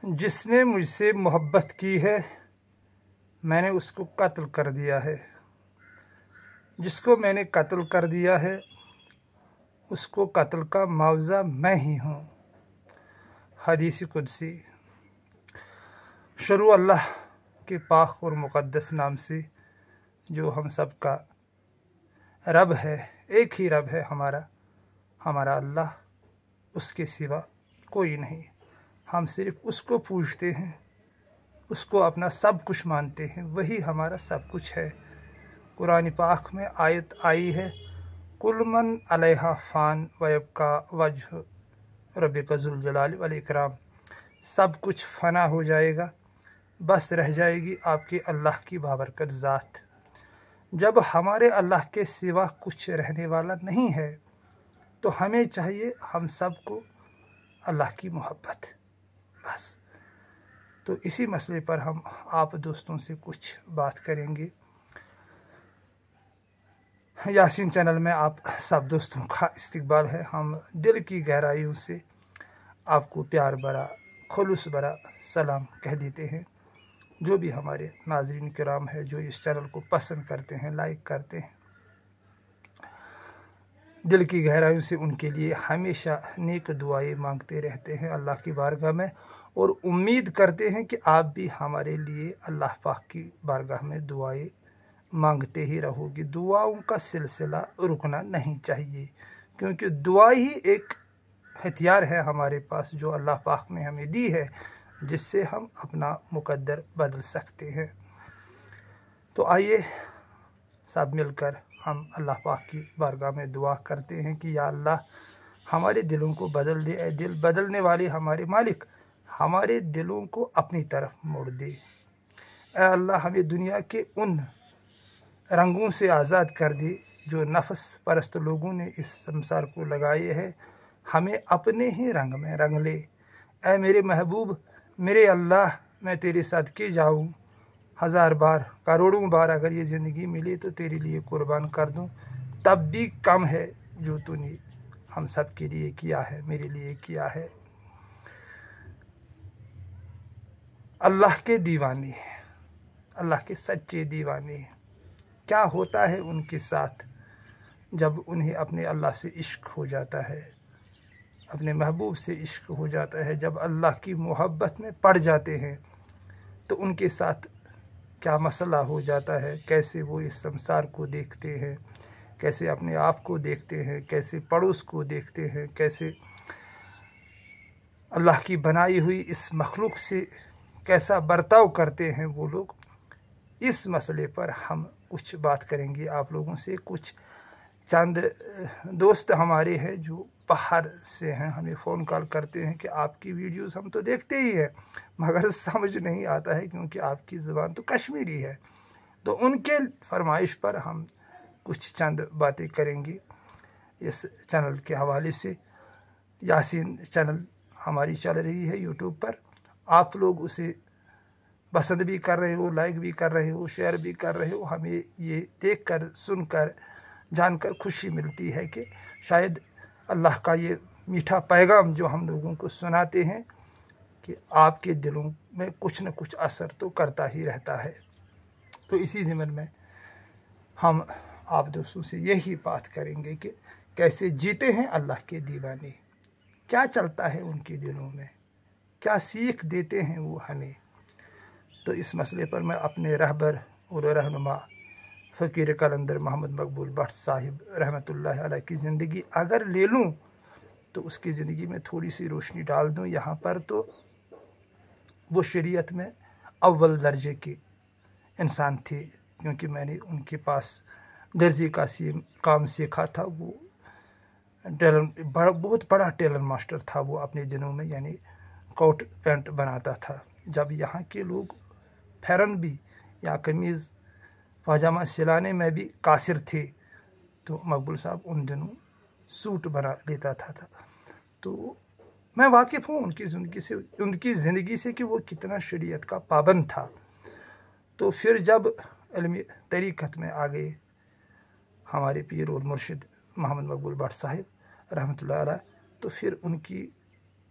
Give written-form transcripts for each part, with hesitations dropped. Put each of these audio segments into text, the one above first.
جس نے مجھ سے محبت کی ہے میں نے اس کو قتل کر دیا ہے، جس کو میں نے قتل کر دیا ہے اس کو قتل کا معاوضہ میں ہی ہوں۔ حدیث قدسی۔ شروع اللہ کے پاک اور مقدس نام سے جو ہم سب کا رب ہے، ایک ہی رب ہے ہمارا اللہ، اس کے سوا کوئی نہیں۔ ہم صرف اس کو پوجتے ہیں، اس کو اپنا سب کچھ مانتے ہیں، وہی ہمارا سب کچھ ہے۔ قرآن پاک میں آیت آئی ہے، کل من علیہا فان ویبقا وجہ ربک ذو الجلال والاکرام، سب کچھ فنا ہو جائے گا، بس رہ جائے گی آپ کے اللہ کی بابرکت ذات۔ جب ہمارے اللہ کے سوا کچھ رہنے والا نہیں ہے تو ہمیں چاہیے ہم سب کو اللہ کی محبت، بس۔ تو اسی مسئلے پر ہم آپ دوستوں سے کچھ بات کریں گے۔ یاسین چینل میں آپ سب دوستوں کا استقبال ہے۔ ہم دل کی گہرائیوں سے آپ کو پیار بھرا، خلوص بھرا سلام کہہ دیتے ہیں۔ جو بھی ہمارے ناظرین کرام ہے جو اس چینل کو پسند کرتے ہیں، لائک کرتے ہیں، دل کی گہرائیوں سے ان کے لیے ہمیشہ نیک دعائیں مانگتے رہتے ہیں اللہ کی بارگاہ میں، اور امید کرتے ہیں کہ آپ بھی ہمارے لیے اللہ پاک کی بارگاہ میں دعائیں مانگتے ہی رہو گی۔ دعاؤں کا سلسلہ رکنا نہیں چاہیے، کیونکہ دعا ہی ایک ہتھیار ہے ہمارے پاس جو اللہ پاک نے ہمیں دی ہے، جس سے ہم اپنا مقدر بدل سکتے ہیں۔ تو آئیے سب مل کر ہم اللہ پاک کی بارگاہ میں دعا کرتے ہیں کہ یا اللہ ہمارے دلوں کو بدل دے، اے دل بدلنے والے ہمارے مالک، ہمارے دلوں کو اپنی طرف موڑ دے۔ اے اللہ ہمیں دنیا کے ان رنگوں سے آزاد کر دے جو نفس پرست لوگوں نے اس سمسار کو لگائے ہے، ہمیں اپنے ہی رنگ میں رنگ لے۔ اے میرے محبوب، میرے اللہ، میں تیرے صدقے جاؤں، 1000 بار، کروڑوں بار اگر یہ زندگی ملی تو تیرے لیے قربان کر دوں، تب بھی کم ہے جو تو نے ہم سب کے لیے کیا ہے، میرے لیے کیا ہے۔ اللہ کے دیوانے، اللہ کے سچے دیوانے، کیا ہوتا ہے ان کے ساتھ جب انہیں اپنے اللہ سے عشق ہو جاتا ہے، اپنے محبوب سے عشق ہو جاتا ہے، جب اللہ کی محبت میں پڑ جاتے ہیں تو ان کے ساتھ کیا مسئلہ ہو جاتا ہے، کیسے وہ اس سمسار کو دیکھتے ہیں، کیسے اپنے آپ کو دیکھتے ہیں، کیسے پڑوس کو دیکھتے ہیں، کیسے اللہ کی بنائی ہوئی اس مخلوق سے کیسا برتاؤ کرتے ہیں وہ لوگ۔ اس مسئلے پر ہم کچھ بات کریں گے آپ لوگوں سے۔ کچھ چند دوست ہمارے ہیں جو باہر سے ہیں، ہمیں فون کال کرتے ہیں کہ آپ کی ویڈیوز ہم تو دیکھتے ہی ہیں مگر سمجھ نہیں آتا ہے کیونکہ آپ کی زبان تو کشمیری ہے۔ تو ان کے فرمائش پر ہم کچھ چند باتیں کریں گے اس چینل کے حوالے سے۔ یاسین چینل ہماری چل رہی ہے یوٹیوب پر، آپ لوگ اسے پسند بھی کر رہے ہو، لائک بھی کر رہے ہو، شیئر بھی کر رہے ہو۔ ہمیں یہ دیکھ کر، سن کر، جان کر خوشی ملتی ہے کہ شاید اللہ کا یہ میٹھا پیغام جو ہم لوگوں کو سناتے ہیں کہ آپ کے دلوں میں کچھ نہ کچھ اثر تو کرتا ہی رہتا ہے۔ تو اسی ضمن میں ہم آپ دوستوں سے یہی بات کریں گے کہ کیسے جیتے ہیں اللہ کے دیوانے، کیا چلتا ہے ان کے دلوں میں، کیا سیکھ دیتے ہیں وہ ہمیں۔ تو اس مسئلے پر میں اپنے رہبر اور رہنما فقیر قلندر محمد مقبول بٹ صاحب رحمۃ اللہ علیہ کی زندگی اگر لے لوں تو اس کی زندگی میں تھوڑی سی روشنی ڈال دوں۔ یہاں پر تو وہ شریعت میں اول درجے کے انسان تھے، کیونکہ میں نے ان کے پاس درزی کا کام سیکھا تھا۔ وہ بہت بڑا ٹیلر ماسٹر تھا وہ اپنے دنوں میں، یعنی کوٹ پینٹ بناتا تھا۔ جب یہاں کے لوگ پھیرن بھی یا قمیض پاجامہ سلانے میں بھی قاصر تھے تو مقبول صاحب ان دنوں سوٹ بنا لیتا تھا۔ تو میں واقف ہوں ان کی زندگی سے کہ وہ کتنا شریعت کا پابند تھا۔ تو پھر جب علم طریقت میں آ گئے ہمارے پیر اور مرشد محمد مقبول بٹ صاحب رحمۃ اللہ علیہ، تو پھر ان کی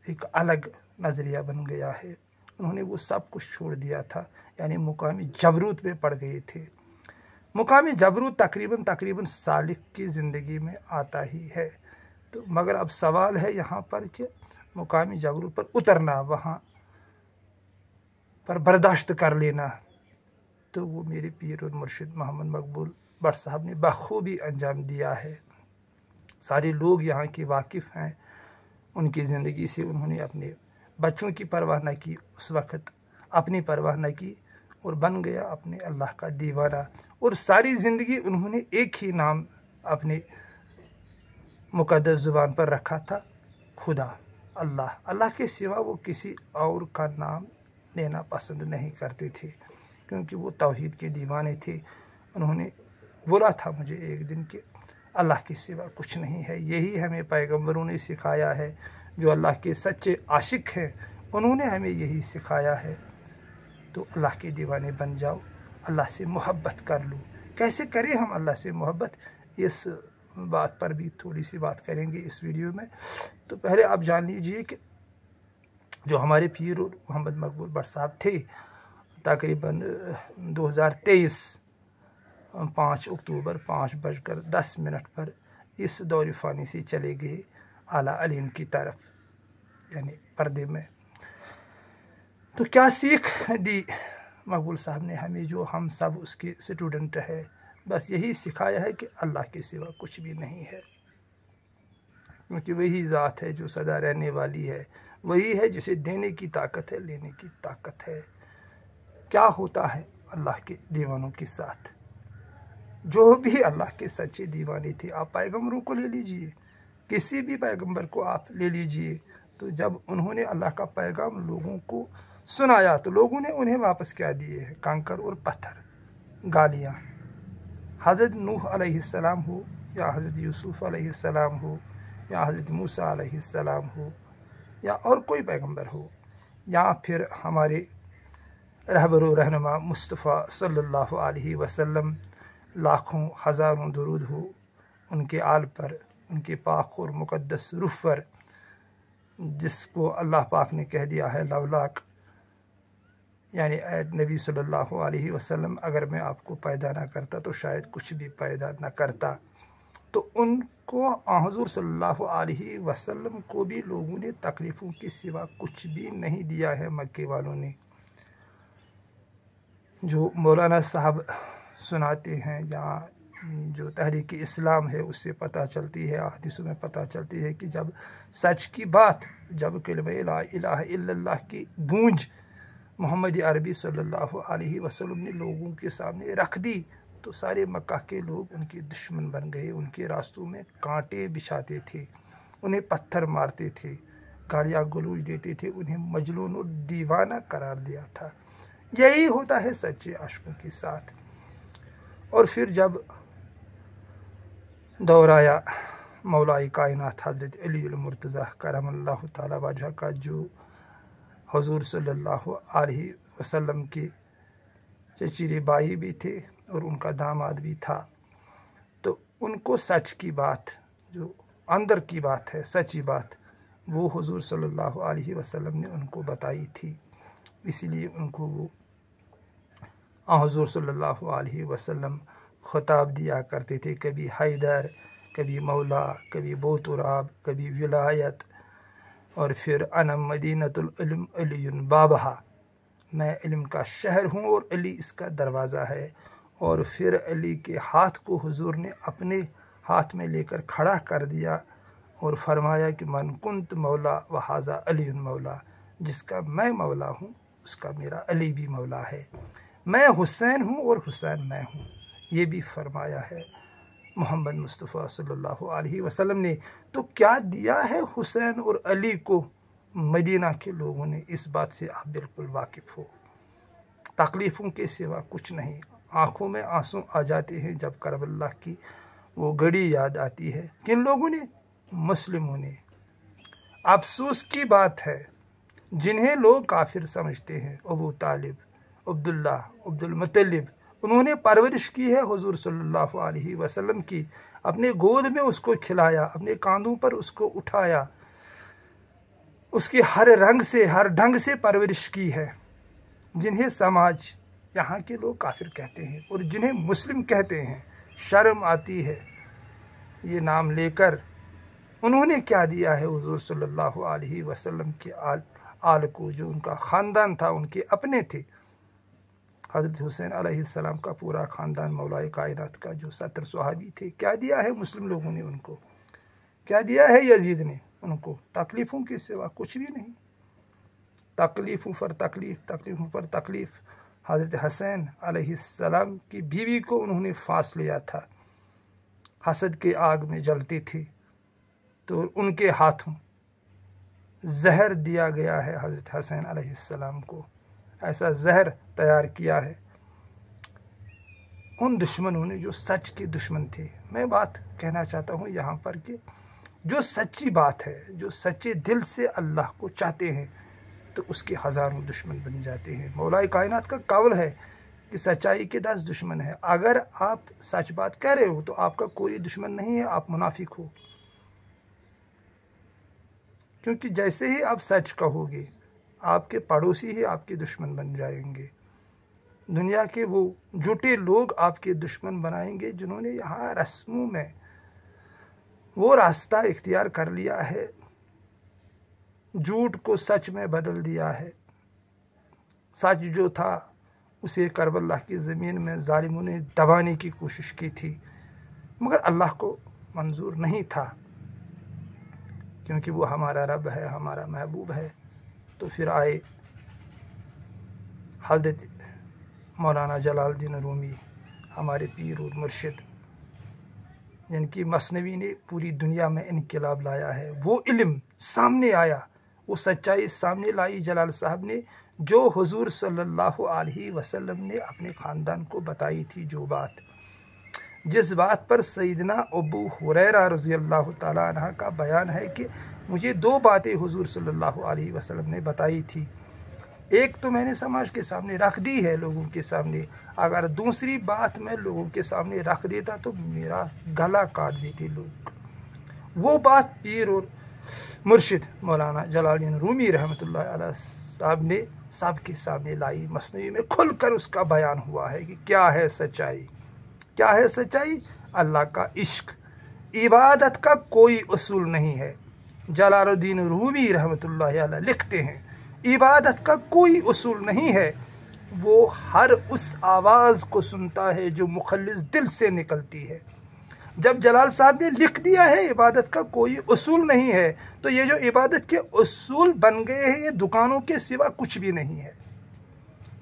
ایک الگ نظریہ بن گیا ہے उन्होंने वो सब कुछ छोड़ दिया था, यानी मुकामी जबरूत में पड़ गए थे। मुकामी जबरूत तकरीबन सालिक की ज़िंदगी में आता ही है। तो मगर अब सवाल है यहाँ पर कि मुकामी जबरूत पर उतरना, वहाँ पर बर्दाश्त कर लेना, तो वो मेरे पीर और मुर्शिद मोहम्मद मकबूल भट्ट साहब ने बखूबी अंजाम दिया है। सारे लोग यहाँ के वाकिफ़ हैं उनकी ज़िंदगी से। उन्होंने अपने बच्चों की परवाह न की, उस वक़्त अपनी परवाह न की, और बन गया अपने अल्लाह का दीवाना। और सारी ज़िंदगी उन्होंने एक ही नाम अपने मुक़द्दस ज़ुबान पर रखा था, खुदा, अल्लाह। अल्लाह के सिवा वो किसी और का नाम लेना पसंद नहीं करते थे, क्योंकि वो तौहीद के दीवाने थे। उन्होंने बोला था मुझे एक दिन कि अल्लाह के सिवा कुछ नहीं है। यही हमें पैगंबरों ने सिखाया है, जो अल्लाह के सच्चे आशिक हैं, उन्होंने हमें यही सिखाया है। तो अल्लाह के दीवाने बन जाओ, अल्लाह से मोहब्बत कर लो। कैसे करें हम अल्लाह से मोहब्बत, इस बात पर भी थोड़ी सी बात करेंगे इस वीडियो में। तो पहले आप जान लीजिए कि जो हमारे पीर मोहम्मद मकबूल भट्ट साहब थे, तकरीबन 2023 5 अक्टूबर 5:10 पर इस दौर फ़ानी से चले गए आला अलीम की तरफ, यानी पर्दे में। तो क्या सीख दी मकबूल साहब ने हमें, जो हम सब उसके स्टूडेंट है? बस यही सिखाया है कि अल्लाह के सिवा कुछ भी नहीं है, क्योंकि वही ज़ात है जो सदा रहने वाली है, वही है जिसे देने की ताकत है, लेने की ताकत है। क्या होता है अल्लाह के दीवानों के साथ? जो भी अल्लाह के सच्चे दीवाने थे, आप पैगंबरों को ले लीजिए, किसी भी पैगंबर को आप ले लीजिए, तो जब उन्होंने अल्लाह का पैगाम लोगों को सुनाया तो लोगों ने उन्हें वापस क्या दिए हैं? कंकर और पत्थर, गालियाँ। हज़रत नूह अलैहिस्सलाम हो, या हज़रत यूसुफ अलैहिस्सलाम हो, या हज़रत मूसा अलैहिस्सलाम हो, या और कोई पैगंबर हो, या फिर हमारे रहबर व रहनुमा मुस्तफ़ा सल्लल्लाहु अलैहि वसल्लम, लाखों हज़ारों दुरूद हो उनके आल पर, उनके पाक और मुक़द्दस रूह पर, जिसको अल्लाह पाक ने कह दिया है लौलाक, यानी नबी सल्लल्लाहु अलैहि वसल्लम, अगर मैं आपको पैदा ना करता तो शायद कुछ भी पैदा ना करता। तो उनको हुज़ूर सल्लल्लाहु अलैहि वसल्लम को भी लोगों ने तकलीफ़ों के सिवा कुछ भी नहीं दिया है। मक्के वालों ने, जो मौलाना साहब सुनाते हैं, या जो तहरीक इस्लाम है उससे पता चलती है, हदीसों में पता चलती है कि जब सच की बात, जब कलिमा ला इलाहा इल्लल्लाह की गूंज मोहम्मद अरबी सल्लल्लाहु अलैहि वसल्लम ने लोगों के सामने रख दी, तो सारे मक्का के लोग उनके दुश्मन बन गए। उनके रास्तों में कांटे बिछाते थे, उन्हें पत्थर मारते थे, गालियाँ गलौज देते थे, उन्हें मजलून और दीवाना करार दिया था। यही होता है सच्चे आशिकों के साथ। और फिर जब दौर आया मौलाई कायनात हज़रत अली मुर्तज़ा करमल्लाहु ताला वजह का, जो हुज़ूर सल्लल्लाहु अलैहि वसल्लम के चचेरे भाई भी थे और उनका दामाद भी था, तो उनको सच की बात, जो अंदर की बात है, सच्ची बात, वो हुज़ूर सल्लल्लाहु अलैहि वसल्लम ने उनको बताई थी। इसीलिए उनको वो हुज़ूर सल्लल्लाहु अलैहि वसल्लम ख़िताब दिया करते थे, कभी हैदर, कभी मौला, कभी बोतुराब, कभी विलायत, और फिर अना मदीनतुल इल्म अलीयुन बाबहा, मैं इल्म का शहर हूँ और अली इसका दरवाज़ा है। और फिर अली के हाथ को हुज़ूर ने अपने हाथ में लेकर खड़ा कर दिया और फरमाया कि मन कुंत मौला व हाज़ा अलीयुन मौला, जिसका मैं मौला हूँ उसका मेरा अली भी मौला है। मैं हुसैन हूँ और हुसैन मैं हूँ, ये भी फरमाया है मोहम्मद मुस्तफ़ा सल्लल्लाहु अलैहि वसल्लम ने। तो क्या दिया है हुसैन और अली को मदीना के लोगों ने, इस बात से आप बिल्कुल वाकिफ़ हो। तकलीफ़ों के सिवा कुछ नहीं। आँखों में आंसू आ जाते हैं जब करबला की वो घड़ी याद आती है। किन लोगों ने? मुस्लिमों ने। अफसोस की बात है, जिन्हें लोग काफिर समझते हैं, अबू तालिब, अब्दुल्ला, अब्दुल मुत्तलिब, उन्होंने परवरिश की है हुज़ूर सल्लल्लाहु अलैहि वसल्लम की, अपने गोद में उसको खिलाया, अपने कांधों पर उसको उठाया, اس کی ہر رنگ سے ہر ڈھنگ سے پرورش کی ہے، جنہیں سماج یہاں کے لوگ کافر کہتے ہیں اور جنہیں مسلم کہتے ہیں۔ شرم آتی ہے یہ نام لے کر انہوں نے کیا دیا ہے حضور صلی اللہ علیہ وسلم کے آل کو، جو ان کا خاندان تھا، ان کے اپنے تھے۔ حضرت حسین علیہ السلام کا پورا خاندان، مولائے کائنات کا جو 70 صحابی تھے، کیا دیا ہے مسلم لوگوں نے ان کو؟ کیا دیا ہے یزید نے ان کو؟ تکلیفوں کے سوا کچھ بھی نہیں، تکلیفوں پر تکلیف، تکلیفوں پر تکلیف۔ حضرت حسین علیہ السلام کی بیوی کو انہوں نے پھانس لیا تھا، حسد کے آگ میں جلتی تھی، تو ان کے ہاتھوں زہر دیا گیا ہے حضرت حسین علیہ السلام کو۔ ایسا زہر تیار کیا ہے ان دشمنوں نے جو سچ کے دشمن تھے۔ میں بات کہنا چاہتا ہوں یہاں پر کہ جو سچی بات ہے، جو سچے دل سے اللہ کو چاہتے ہیں، تو اس کے ہزاروں دشمن بن جاتے ہیں۔ مولائے کائنات کا قول ہے کہ سچائی کے 10 دشمن ہیں۔ اگر آپ سچ بات کہہ رہے ہو تو آپ کا کوئی دشمن نہیں ہے، آپ منافق ہو، کیونکہ جیسے ہی آپ سچ کہو گے آپ کے پڑوسی ہی آپ کے دشمن بن جائیں گے۔ دنیا کے وہ جھوٹے لوگ آپ کے دشمن بنائیں گے جنہوں نے یہاں رسموں میں وہ راستہ اختیار کر لیا ہے، جھوٹ کو سچ میں بدل دیا ہے۔ سچ جو تھا اسے کربلا کی زمین میں ظالموں نے دبانے کی کوشش کی تھی، مگر اللہ کو منظور نہیں تھا، کیونکہ وہ ہمارا رب ہے، ہمارا محبوب ہے۔ تو پھر آئے حضرت مولانا جلال الدین رومی، ہمارے پیر اور مرشد، جن کی مثنوی نے پوری دنیا میں انقلاب لایا ہے۔ وہ علم سامنے آیا، وہ سچائی سامنے لائی جلال صاحب نے، جو حضور صلی اللہ علیہ وسلم نے اپنے خاندان کو بتائی تھی۔ جو بات، جس بات پر سیدنا ابو ہریرہ رضی اللہ تعالیٰ عنہ کا بیان ہے کہ مجھے 2 باتیں حضور صلی اللہ علیہ وسلم نے بتائی تھی، ایک تو میں نے سماج کے سامنے رکھ دی ہے، لوگوں کے سامنے، اگر دوسری بات میں لوگوں کے سامنے رکھ دیتا تو میرا گلا کاٹ دیتے لوگ۔ وہ بات پیر اور مرشد مولانا جلال الدین رومی رحمۃ اللہ علیہ صاحب نے سب کے سامنے لائی، مثنوی میں کھل کر اس کا بیان ہوا ہے کہ کیا ہے سچائی۔ کیا ہے سچائی؟ اللہ کا عشق، عبادت کا کوئی اصول نہیں ہے۔ جلال الدین رومی رحمۃ اللہ علیہ لکھتے ہیں عبادت کا کوئی اصول نہیں ہے، وہ ہر اس آواز کو سنتا ہے جو مخلص دل سے نکلتی ہے۔ جب جلال صاحب نے لکھ دیا ہے عبادت کا کوئی اصول نہیں ہے، تو یہ جو عبادت کے اصول بن گئے ہیں یہ دکانوں کے سوا کچھ بھی نہیں ہے،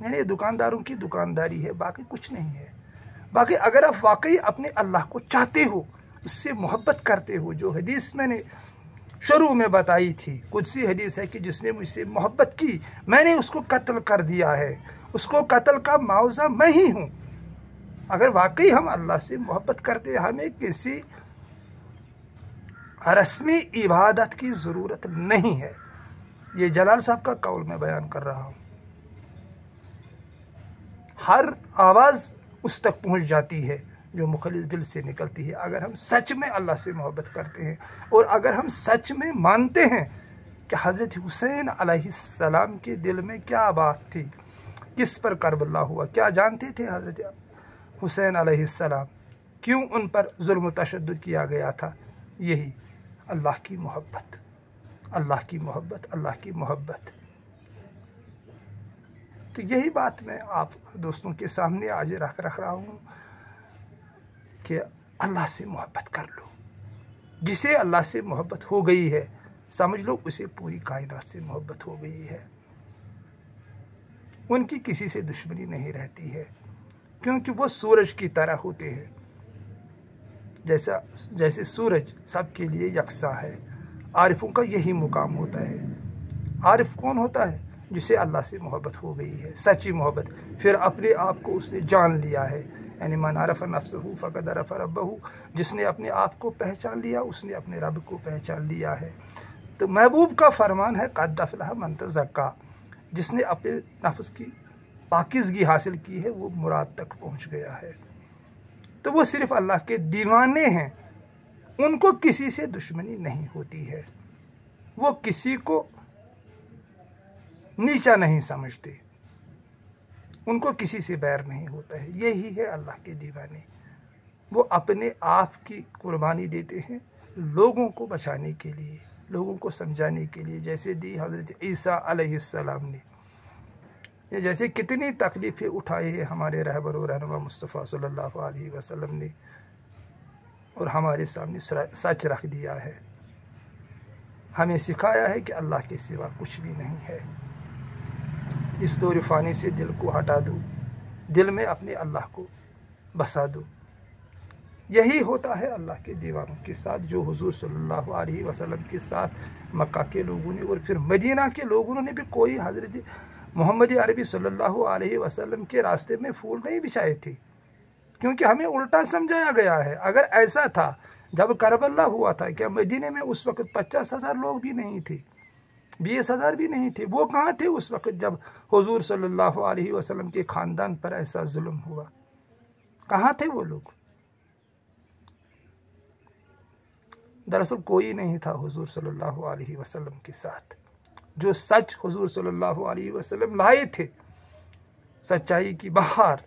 یعنی دکانداروں کی دکانداری ہے، باقی کچھ نہیں ہے۔ باقی اگر آپ واقعی اپنے اللہ کو چاہتے ہو، اس سے محبت کرتے ہو، جو حدیث میں نے شروع میں بتائی تھی، قدسی حدیث ہے کہ جس نے مجھ سے محبت کی میں نے اس کو قتل کر دیا ہے، اس کو قتل کا معاوضہ میں ہی ہوں۔ اگر واقعی ہم اللہ سے محبت کرتے ہیں، ہمیں کسی رسمی عبادت کی ضرورت نہیں ہے۔ یہ جلال صاحب کا قول میں بیان کر رہا ہوں۔ ہر آواز اس تک پہنچ جاتی ہے جو مخلص دل سے نکلتی ہے، اگر ہم سچ میں اللہ سے محبت کرتے ہیں، اور اگر ہم سچ میں مانتے ہیں کہ حضرت حسین علیہ السلام کے دل میں کیا بات تھی، کس پر کربلا ہوا، کیا جانتے تھے حضرت حسین علیہ السلام، کیوں ان پر ظلم و تشدد کیا گیا تھا؟ یہی اللہ کی محبت، اللہ کی محبت، اللہ کی محبت۔ تو یہی بات میں آپ دوستوں کے سامنے آج رکھ رہا ہوں کہ اللہ سے محبت کر لو۔ جسے اللہ سے محبت ہو گئی ہے سمجھ لو اسے پوری کائنات سے محبت ہو گئی ہے، ان کی کسی سے دشمنی نہیں رہتی ہے، کیونکہ وہ سورج کی طرح ہوتے ہیں، جیسے سورج سب کے لیے یکساں ہے۔ عارفوں کا یہی مقام ہوتا ہے۔ عارف کون ہوتا ہے؟ جسے اللہ سے محبت ہو گئی ہے، سچی محبت، پھر اپنے آپ کو اس نے جان لیا ہے، یعنی من عرف نفسہ فقد عرف ربہ، جس نے اپنے آپ کو پہچان لیا اس نے اپنے رب کو پہچان لیا ہے۔ تو محبوب کا فرمان ہے قد افلح من تزکیٰ، جس نے اپنے نفس کی پاکیزگی حاصل کی ہے وہ مراد تک پہنچ گیا ہے۔ تو وہ صرف اللہ کے دیوانے ہیں، ان کو کسی سے دشمنی نہیں ہوتی ہے، وہ کسی کو नीचा नहीं समझते, उनको किसी से बैर नहीं होता है। यही है अल्लाह के दीवाने। वो अपने आप की कुर्बानी देते हैं लोगों को बचाने के लिए, लोगों को समझाने के लिए, जैसे दी हज़रत ईसा अलैहिस्सलाम ने। ये जैसे कितनी तकलीफ़ें उठाई है हमारे रहबर और रहनुमा मुस्तफ़ा सल्लल्लाहु अलैहि वसल्लम ने, और हमारे सामने सच रख दिया है। हमें सिखाया है कि अल्लाह के सिवा कुछ भी नहीं है। इस दौर फ़ानी से दिल को हटा दो, दिल में अपने अल्लाह को बसा दो। यही होता है अल्लाह के दीवानों के साथ, जो हुजूर सल्लल्लाहु अलैहि वसल्लम के साथ मक्का के लोगों ने और फिर मदीना के लोगों ने भी कोई हज़रत मोहम्मद अरबी सल्लल्लाहु अलैहि वसल्लम के रास्ते में फूल नहीं बिछाए थे, क्योंकि हमें उल्टा समझाया गया है। अगर ऐसा था, जब करबला हुआ था, क्या मदीने में उस वक्त 50,000 लोग भी नहीं थे, 20,000 भी नहीं थे? वो कहाँ थे उस वक्त जब हुजूर सल्लल्लाहु अलैहि वसल्लम के ख़ानदान पर ऐसा जुल्म हुआ? कहाँ थे वो लोग? दरअसल कोई नहीं था हुजूर सल्लल्लाहु अलैहि वसल्लम के साथ। जो सच हुजूर सल्लल्लाहु अलैहि वसल्लम लाए थे, सच्चाई की बहार,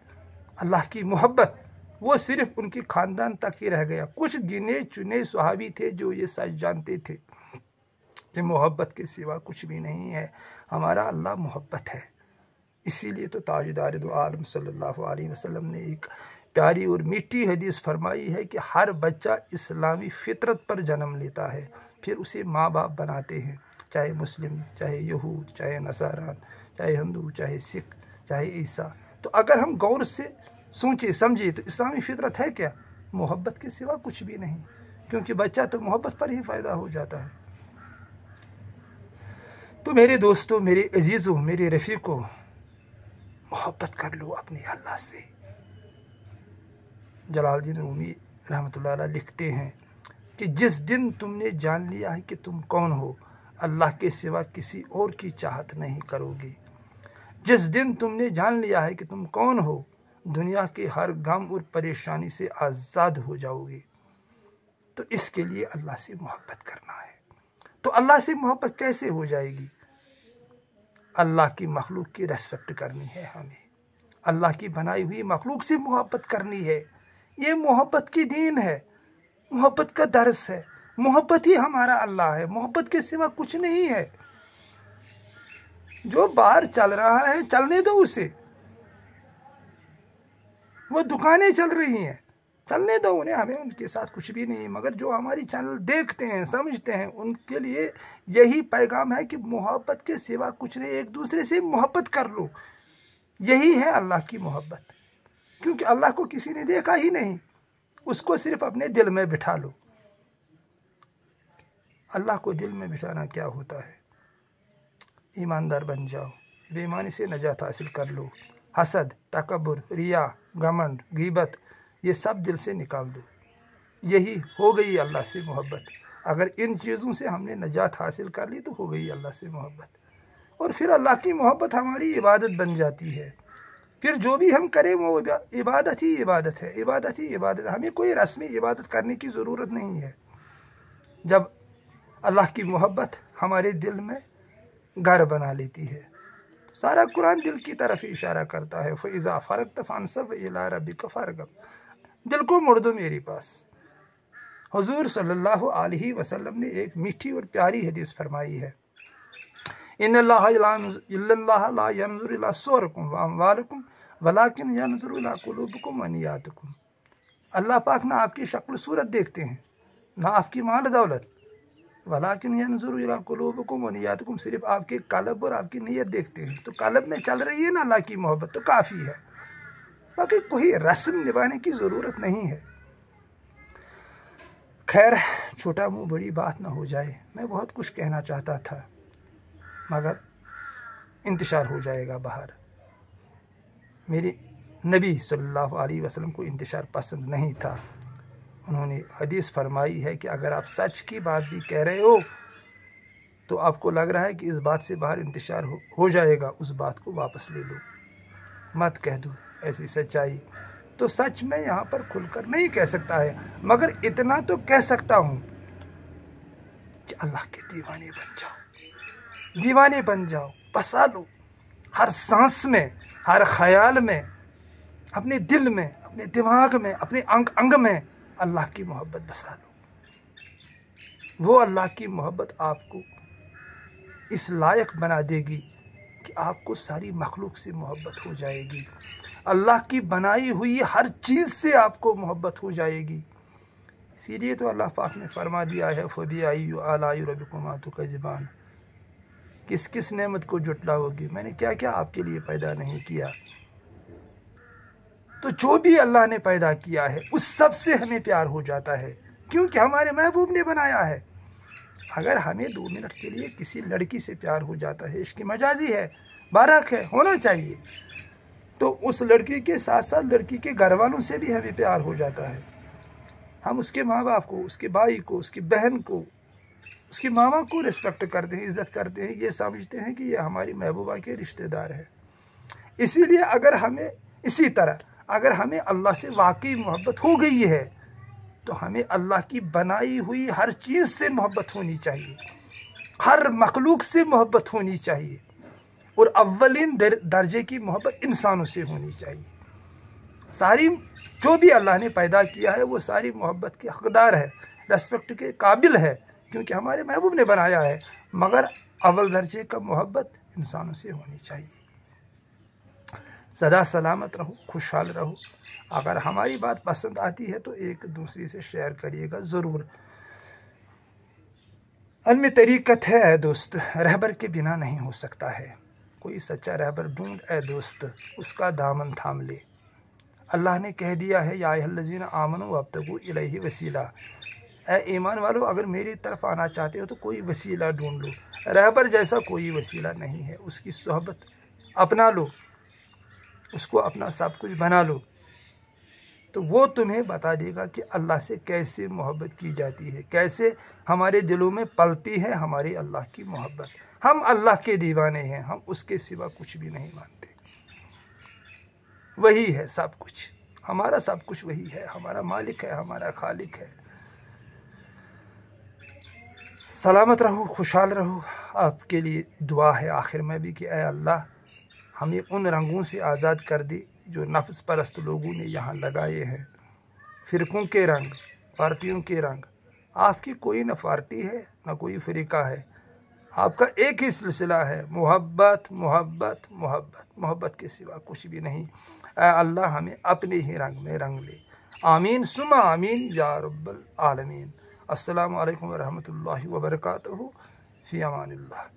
अल्लाह की मोहब्बत, वो सिर्फ उनके ख़ानदान तक ही रह गया। कुछ गिने चुने सहाबी थे जो ये सच जानते थे कि मोहब्बत के सिवा कुछ भी नहीं है, हमारा अल्लाह मोहब्बत है। इसीलिए तो ताजदार दो आलम सल्लल्लाहु अलैहि वसल्लम ने एक प्यारी और मीठी हदीस फरमाई है कि हर बच्चा इस्लामी फितरत पर जन्म लेता है, फिर उसे माँ बाप बनाते हैं, चाहे मुस्लिम, चाहे यहूद, चाहे नसारान, चाहे हिंदू, चाहे सिख, चाहे ईसा। तो अगर हम गौर से सोचें समझे तो इस्लामी फितरत है क्या? मोहब्बत के सिवा कुछ भी नहीं, क्योंकि बच्चा तो मोहब्बत पर ही फ़ायदा हो जाता है। तो मेरे दोस्तों, मेरे अजीज़ों, मेरे रफ़ीक़ों, मोहब्बत कर लो अपने अल्लाह से। जलालुद्दीन रूमी रहमतुल्लाह अलैह लिखते हैं कि जिस दिन तुमने जान लिया है कि तुम कौन हो, अल्लाह के सिवा किसी और की चाहत नहीं करोगे। जिस दिन तुमने जान लिया है कि तुम कौन हो, दुनिया के हर गम और परेशानी से आज़ाद हो जाओगे। तो इसके लिए अल्लाह से मोहब्बत करना है। तो अल्लाह से मोहब्बत कैसे हो जाएगी? अल्लाह की मखलूक की रेस्पेक्ट करनी है हमें, अल्लाह की बनाई हुई मखलूक से मोहब्बत करनी है। ये मोहब्बत की दीन है, मोहब्बत का दर्स है। मोहब्बत ही हमारा अल्लाह है, मोहब्बत के सिवा कुछ नहीं है। जो बाहर चल रहा है चलने दो उसे, वो दुकानें चल रही हैं, चलने दो उन्हें, हमें उनके साथ कुछ भी नहीं है। मगर जो हमारी चैनल देखते हैं, समझते हैं, उनके लिए यही पैगाम है कि मोहब्बत के सिवा कुछ नहीं, एक दूसरे से मोहब्बत कर लो। यही है अल्लाह की मोहब्बत, क्योंकि अल्लाह को किसी ने देखा ही नहीं, उसको सिर्फ अपने दिल में बिठा लो। अल्लाह को दिल में बिठाना क्या होता है? ईमानदार बन जाओ, बेईमानी से नजात हासिल कर लो। हसद, तकब्बुर, रिया, घमंड, गीबत, ये सब दिल से निकाल दो। यही हो गई अल्लाह से मोहब्बत। अगर इन चीज़ों से हमने नजात हासिल कर ली तो हो गई अल्लाह से मोहब्बत। और फिर अल्लाह की मोहब्बत हमारी इबादत बन जाती है। फिर जो भी हम करें वो इबादत ही इबादत है, इबादत ही इबादत है। हमें कोई रस्मी इबादत करने की ज़रूरत नहीं है। जब अल्लाह की मोहब्बत हमारे दिल में घर बना लेती है, सारा कुरान दिल की तरफ ही इशारा करता है। फ़इज़ा फ़रग़्त फ़अंसब इला रब्बिक फ़रग़ब, दिल को मोड़ दो मेरे पास। हुज़ूर सल्लल्लाहु अलैहि वसल्लम ने एक मीठी और प्यारी हदीस फरमाई है, इन्नल्लाह ला यंज़ुरु इला सुवरिकुम व अमवालिकुम वलाकिन यंज़ुरु इला कुलूबिकुम व निय्यातिकुम। अल्लाह पाक ना आपकी शक्ल सूरत देखते हैं, ना आपकी माल दौलत, वलाकिन यंज़ुरु इला कुलूबिकुम व निय्यातिकुम, सिर्फ आपके कल्ब और आपकी नीयत देखते हैं। तो कल्ब में चल रही है ना अल्लाह की मोहब्बत, तो काफ़ी है। बाकी कोई रस्म निभाने की ज़रूरत नहीं है। खैर, छोटा मुँह बड़ी बात ना हो जाए। मैं बहुत कुछ कहना चाहता था मगर इंतशार हो जाएगा बाहर। मेरे नबी सल्लल्लाहु अलैहि वसल्लम को इंतशार पसंद नहीं था। उन्होंने हदीस फरमाई है कि अगर आप सच की बात भी कह रहे हो तो आपको लग रहा है कि इस बात से बाहर इंतशार हो जाएगा, उस बात को वापस ले लो, मत कह दो ऐसी सच्चाई। तो सच में यहाँ पर खुलकर नहीं कह सकता है, मगर इतना तो कह सकता हूँ कि अल्लाह के दीवाने बन जाओ, दीवाने बन जाओ, बसा लो, हर सांस में, हर ख्याल में, अपने दिल में, अपने दिमाग में, अपने अंग में अल्लाह की मोहब्बत बसा लो। वो अल्लाह की मोहब्बत आपको इस लायक बना देगी कि आपको सारी मखलूक से मोहब्बत हो जाएगी। अल्लाह की बनाई हुई हर चीज़ से आपको मोहब्बत हो जाएगी। इसीलिए तो अल्लाह पाक ने फरमा दिया है, फ़बिअय्यि आलाइ रब्बिकुमा तुकज़्ज़िबान, किस किस नेमत को जुटलाओगी, मैंने क्या क्या आपके लिए पैदा नहीं किया। तो जो भी अल्लाह ने पैदा किया है उस सब से हमें प्यार हो जाता है, क्योंकि हमारे महबूब ने बनाया है। अगर हमें 2 मिनट के लिए किसी लड़की से प्यार हो जाता है, इश्क मजाजी है, बारक है, होना चाहिए, तो उस लड़की के साथ साथ लड़की के घर वालों से भी हमें प्यार हो जाता है। हम उसके माँ बाप को, उसके भाई को, उसकी बहन को, उसकी मामा को रिस्पेक्ट करते हैं, इज़्ज़त करते हैं, ये समझते हैं कि ये हमारी महबूबा के रिश्तेदार हैं। इसीलिए इसी तरह अगर हमें अल्लाह से वाकई मोहब्बत हो गई है तो हमें अल्लाह की बनाई हुई हर चीज़ से मोहब्बत होनी चाहिए, हर मखलूक से मोहब्बत होनी चाहिए, और अव्वलीन दर्जे की मोहब्बत इंसानों से होनी चाहिए। सारी जो भी अल्लाह ने पैदा किया है वो सारी मोहब्बत के हकदार है, रेस्पेक्ट के काबिल है, क्योंकि हमारे महबूब ने बनाया है। मगर अव्वल दर्जे का मोहब्बत इंसानों से होनी चाहिए। सदा सलामत रहो, खुशहाल रहो। अगर हमारी बात पसंद आती है तो एक दूसरे से शेयर करिएगा ज़रूर। इल्म तरीक़त है ए दोस्त, रहबर के बिना नहीं हो सकता है। कोई सच्चा रहबर ढूंढ ए दोस्त, उसका दामन थाम ले। अल्लाह ने कह दिया है, या अय्युहल्लज़ीना आमनू वब्तगू इलैहि वसीला, ए ईमान वालों अगर मेरी तरफ आना चाहते हो तो कोई वसीला ढूंढ लो। रहबर जैसा कोई वसीला नहीं है, उसकी सोहबत अपना लो, उसको अपना सब कुछ बना लो, तो वो तुम्हें बता देगा कि अल्लाह से कैसे मोहब्बत की जाती है, कैसे हमारे दिलों में पलती है हमारी अल्लाह की मोहब्बत। हम अल्लाह के दीवाने हैं, हम उसके सिवा कुछ भी नहीं मानते। वही है सब कुछ, हमारा सब कुछ वही है, हमारा मालिक है, हमारा खालिक है। सलामत रहो, खुशहाल रहो। आपके लिए दुआ है आखिर में भी कि ऐ अल्लाह हमें उन रंगों से आज़ाद कर दे जो नफ्स परस्त लोगों ने यहाँ लगाए हैं, फ़िरक़ों के रंग, पार्टियों के रंग। आपकी कोई न पार्टी है न कोई फ़िरका है, आपका एक ही सिलसिला है, मोहब्बत मोहब्बत मोहब्बत, मोहब्बत के सिवा कुछ भी नहीं। ऐ अल्लाह हमें अपने ही रंग में रंग ले। आमीन सुम्मा आमीन या रब्बल आलमीन। अस्सलामु अलैकुम व रहमतुल्लाहि व बरकातुहू। फ़ी अमानिल्लाह।